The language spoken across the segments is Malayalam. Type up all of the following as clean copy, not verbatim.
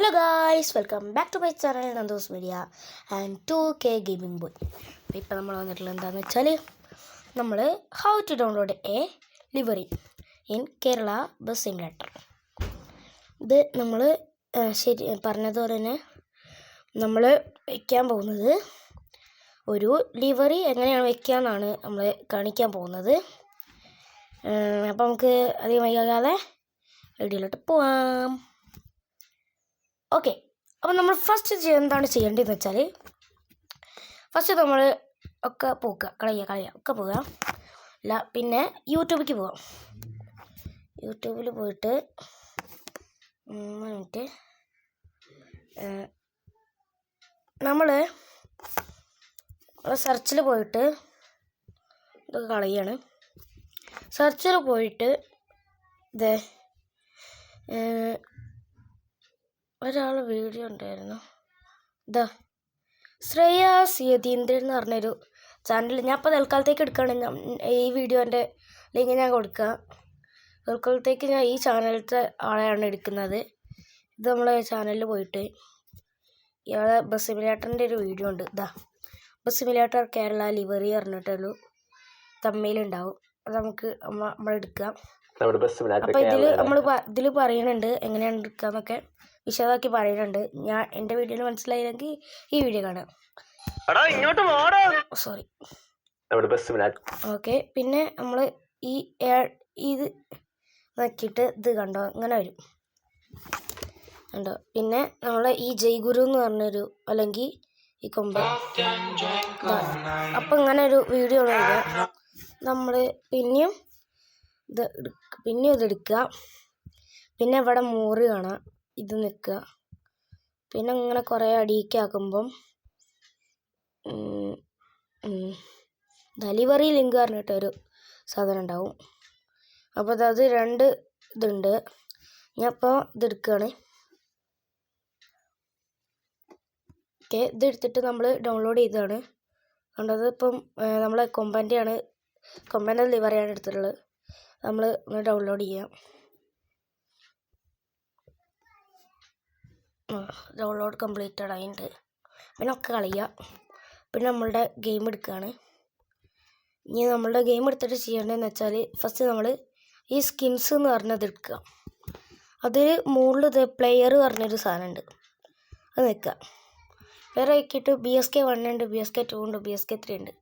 Hello guys, welcome back to my channel Nando's Media and 2K Gaming Boy. ഇപ്പോൾ നമ്മൾ വന്നിട്ടുള്ളത് എന്താണെന്ന് വെച്ചാൽ നമ്മൾ how to download a livery in Kerala bus simulator. ഇത് നമ്മൾ ശരി പറഞ്ഞതുപോലെ തന്നെ നമ്മൾ വയ്ക്കാൻ പോകുന്നത് ഒരു ലിവറി എങ്ങനെയാണ് വയ്ക്കുക എന്നാണ് നമ്മൾ കാണിക്കാൻ പോകുന്നത്. അപ്പോൾ നമുക്ക് അധികം വൈകാതെ വീഡിയോയിലോട്ട് പോവാം. ഓക്കെ, അപ്പോൾ നമ്മൾ ഫസ്റ്റ് എന്താണ് ചെയ്യേണ്ടതെന്ന് വെച്ചാൽ ഫസ്റ്റ് നമ്മൾ ഒക്കെ പോവുക കളയുക ഒക്കെ പോവുക അല്ല, പിന്നെ യൂട്യൂബിലേക്ക് പോവാം. യൂട്യൂബിൽ പോയിട്ട് മിനിറ്റ് നമ്മൾ സെർച്ചിൽ പോയിട്ട് ഇതൊക്കെ കളയാണ്. സെർച്ചിൽ പോയിട്ട് ഇത് ഒരാൾ വീഡിയോ ഉണ്ടായിരുന്നു, ഇതാ ശ്രേയാസ് യതീന്ദ്രൻ എന്ന് പറഞ്ഞൊരു ചാനൽ. ഞാൻ ഇപ്പോൾ തൽക്കാലത്തേക്ക് എടുക്കുകയാണ്. ഈ വീഡിയോൻ്റെ ലിങ്ക് ഞാൻ കൊടുക്കാം. തൽക്കാലത്തേക്ക് ഞാൻ ഈ ചാനലത്തെ ആളെയാണ് എടുക്കുന്നത്. ഇത് നമ്മളെ ചാനലിൽ പോയിട്ട് ഇയാളെ ബസ് സിമുലേറ്ററിൻ്റെ ഒരു വീഡിയോ ഉണ്ട്. ഇതാ ബസ് സിമുലേറ്റർ കേരള ലിവറി പറഞ്ഞിട്ടൊരു തമ്മിലുണ്ടാവും. അത് നമുക്ക് നമ്മളെടുക്കാം. അപ്പോൾ ഇതിൽ പറയുന്നുണ്ട് എങ്ങനെയാണ് എടുക്കാന്നൊക്കെ വിശദമാക്കി പറയുന്നുണ്ട്. ഞാൻ എൻ്റെ വീഡിയോയിൽ മനസ്സിലായില്ലെങ്കിൽ ഈ വീഡിയോ കാണാം. സോറി. ഓക്കെ, പിന്നെ നമ്മൾ ഇത് നോക്കിയിട്ട് ഇത് കണ്ടോ ഇങ്ങനെ വരും കണ്ടോ. പിന്നെ നമ്മൾ ഈ ജയ്ഗുരു എന്ന് പറഞ്ഞൊരു അല്ലെങ്കിൽ ഈ കൊമ്പ, അപ്പം ഇങ്ങനെ ഒരു വീഡിയോ വരിക. നമ്മൾ പിന്നെയും ഇതെടുക്കുക. പിന്നെ ഇവിടെ മോറ് കാണാം, ഇത് നിൽക്കുക. പിന്നെ ഇങ്ങനെ കുറേ അടിയിലേക്ക് ആക്കുമ്പം ഡെലിവറി ലിങ്ക് പറഞ്ഞിട്ടൊരു സാധനം ഉണ്ടാവും. അപ്പോൾ അത് രണ്ട് ഇതുണ്ട്. ഞാൻ ഇപ്പോൾ ഇതെടുക്കുകയാണ്. ഓക്കെ, ഇതെടുത്തിട്ട് നമ്മൾ ഡൗൺലോഡ് ചെയ്തതാണ്. കണ്ടത് ഇപ്പം നമ്മളെ കൊമ്പൻ്റെ ലിവറിയാണ് എടുത്തിട്ടുള്ളത്. നമ്മൾ ഒന്ന് ഡൗൺലോഡ് ചെയ്യാം. ഡൗൺലോഡ് കംപ്ലീറ്റഡ് ആയിട്ട് പിന്നെ ഒക്കെ കളയുക. പിന്നെ നമ്മളുടെ ഗെയിം എടുക്കുകയാണ്. ഇനി നമ്മളുടെ ഗെയിം എടുത്തിട്ട് ചെയ്യേണ്ടതെന്ന് വെച്ചാൽ ഫസ്റ്റ് നമ്മൾ ഈ സ്കിൻസ് എന്ന് പറഞ്ഞത് എടുക്കുക. അതിൽ മുകളിൽ ഇത് പ്ലെയർ പറഞ്ഞൊരു സാധനമുണ്ട്, അത് നിൽക്കുക. വേറെ ആക്കിയിട്ട് BSK1 ഉണ്ട്, BSK2 ഉണ്ട്, BSK3 ഉണ്ട്.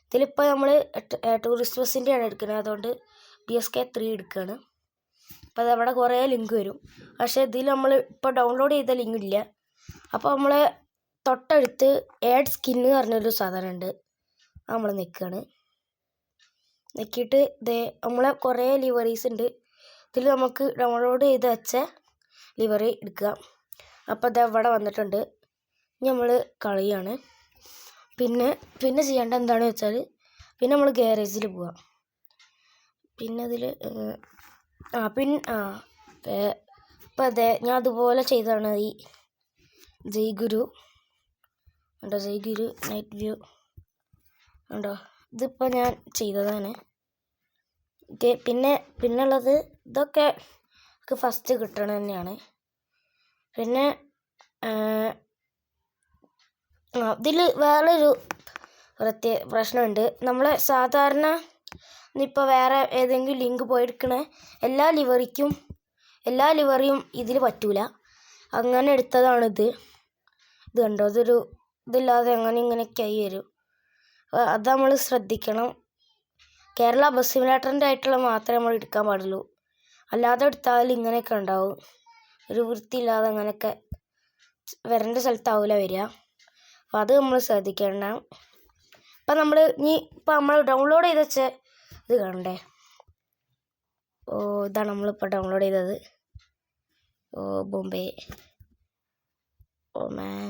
ഇതിലിപ്പോൾ നമ്മൾ ടൂറിസ്റ്റ് ബസ്സിൻ്റെ ആണ് എടുക്കുന്നത്, അതുകൊണ്ട് BSK3 എടുക്കുകയാണ്. അപ്പോൾ അതവിടെ കുറേ ലിങ്ക് വരും. പക്ഷേ ഇതിൽ നമ്മൾ ഇപ്പോൾ ഡൗൺലോഡ് ചെയ്ത ലിങ്ക് ഇല്ല. അപ്പോൾ നമ്മൾ തൊട്ടടുത്ത് ആഡ് സ്കിന്ന് പറഞ്ഞൊരു സാധനം ഉണ്ട്, നമ്മൾ നിൽക്കുകയാണ്. നിൽക്കിയിട്ട് നമ്മളെ കുറേ ലിവറീസ് ഉണ്ട്. ഇതിൽ നമുക്ക് ഡൗൺലോഡ് ചെയ്ത് വെച്ച ലിവറി എടുക്കുക. അപ്പോൾ അത് അവിടെ വന്നിട്ടുണ്ട്. നമ്മൾ കളിയാണ്. പിന്നെ ചെയ്യേണ്ട എന്താണെന്ന് വെച്ചാൽ പിന്നെ നമ്മൾ ഗാരേജിൽ പോവാം. പിന്നെ അതിൽ ഇപ്പം ഞാൻ അതുപോലെ ചെയ്തതാണ് ഈ ജയ്ഗുരു ഉണ്ടോ, ജയ്ഗുരു നൈറ്റ് വ്യൂ ഉണ്ടോ, ഇതിപ്പോൾ ഞാൻ ചെയ്തതാണ്. ഓക്കെ, പിന്നുള്ളത് ഇതൊക്കെ ഫസ്റ്റ് കിട്ടണത് തന്നെയാണ്. പിന്നെ ഇതിൽ വേറൊരു പ്രശ്നമുണ്ട്. നമ്മൾ സാധാരണ ഇപ്പോൾ വേറെ ഏതെങ്കിലും ലിങ്ക് പോയി എടുക്കണ എല്ലാ ലിവറിയും ഇതിൽ പറ്റൂല. അങ്ങനെ എടുത്തതാണിത്. ഇത് കണ്ടോ, ഇതില്ലാതെ ഇങ്ങനെയൊക്കെ ആയി വരും. അത് നമ്മൾ ശ്രദ്ധിക്കണം. കേരള ബസ് സിമുലേറ്ററിൻ്റെ ആയിട്ടുള്ള മാത്രമേ നമ്മൾ എടുക്കാൻ പാടുള്ളൂ. അല്ലാതെ എടുത്താൽ ഇങ്ങനെയൊക്കെ ഉണ്ടാവും. ഒരു വൃത്തിയില്ലാതെ അങ്ങനെയൊക്കെ വരേണ്ട സ്ഥലത്താവില്ല വരിക. അപ്പോൾ അത് നമ്മൾ ശ്രദ്ധിക്കണം. ഇപ്പം നമ്മൾ ഡൗൺലോഡ് ചെയ്ത് വെച്ച ഇത് കാണണ്ടേ. ഇതാണ് നമ്മളിപ്പോൾ ഡൗൺലോഡ് ചെയ്തത്. ബോംബെ. മാൻ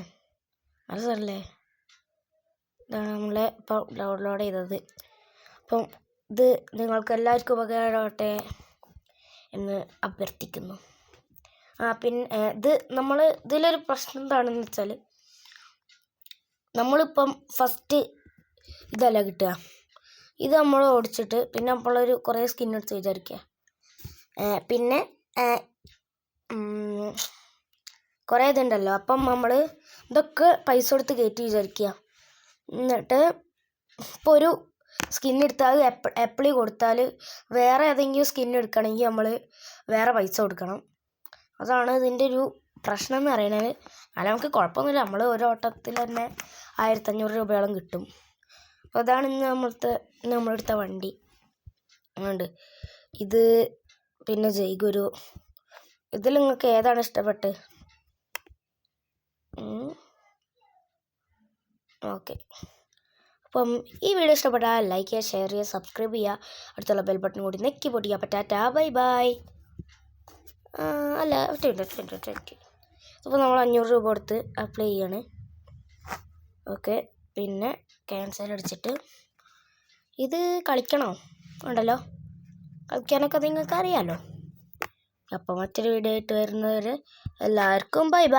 അത് സാറല്ലേ, ഇതാണ് നമ്മളെ ഇപ്പം ഡൗൺലോഡ് ചെയ്തത്. അപ്പം ഇത് നിങ്ങൾക്ക് എല്ലാവർക്കും ഉപകാരമാവട്ടെ എന്ന് അഭ്യർത്ഥിക്കുന്നു. പിന്നെ ഇതിലൊരു പ്രശ്നം എന്താണെന്ന് വെച്ചാൽ നമ്മളിപ്പം ഫസ്റ്റ് ഇതല്ല കിട്ടുക. ഇത് നമ്മൾ ഓടിച്ചിട്ട് പിന്നെ നമ്മളൊരു കുറേ സ്കിൻ എടുത്ത് വിചാരിക്കുക. പിന്നെ കുറേ ഇതുണ്ടല്ലോ. അപ്പം നമ്മൾ ഇതൊക്കെ പൈസ കൊടുത്ത് കയറ്റി വിചാരിക്കുക. എന്നിട്ട് ഇപ്പോൾ ഒരു സ്കിൻ എടുത്താൽ എപ്പിളി കൊടുത്താൽ വേറെ ഏതെങ്കിലും സ്കിൻ എടുക്കണമെങ്കിൽ നമ്മൾ വേറെ പൈസ കൊടുക്കണം. അതാണ് ഇതിൻ്റെ ഒരു പ്രശ്നം എന്ന് പറയുന്നത്. അല്ല നമുക്ക് കുഴപ്പമൊന്നുമില്ല, നമ്മൾ ഒരു ഓട്ടത്തിൽ തന്നെ 1500 രൂപയോളം കിട്ടും. അപ്പോൾ അതാണ് ഇന്ന് നമ്മളെടുത്ത വണ്ടി ഉണ്ട്. ഇത് പിന്നെ ജയ്ഗുരു. ഇതിൽ നിങ്ങൾക്ക് ഏതാണ് ഇഷ്ടപ്പെട്ടത്? ഓക്കെ, അപ്പം ഈ വീഡിയോ ഇഷ്ടപ്പെട്ടാൽ ലൈക്ക് ചെയ്യുക, ഷെയർ ചെയ്യുക, സബ്സ്ക്രൈബ് ചെയ്യുക, അടുത്തുള്ള ബെൽ ബട്ടൺ കൂടി നെക്കി പൊട്ടിക്കുക. അപ്പോൾ ടാറ്റാ, ബൈ ബൈ. അല്ല അപ്പോൾ നമ്മൾ 500 രൂപ കൊടുത്ത് അപ്ലൈ ചെയ്യാണ്. ഓക്കെ, പിന്നെ ക്യാൻസൽ അടിച്ചിട്ട് ഇത് കളിക്കണോ? ഉണ്ടല്ലോ, കളിക്കാനൊക്കെ നിങ്ങൾക്ക് അറിയാമല്ലോ. അപ്പോൾ മറ്റൊരു വീഡിയോ ആയിട്ട് വരുന്നവരെ എല്ലാവർക്കും ബൈ ബൈ.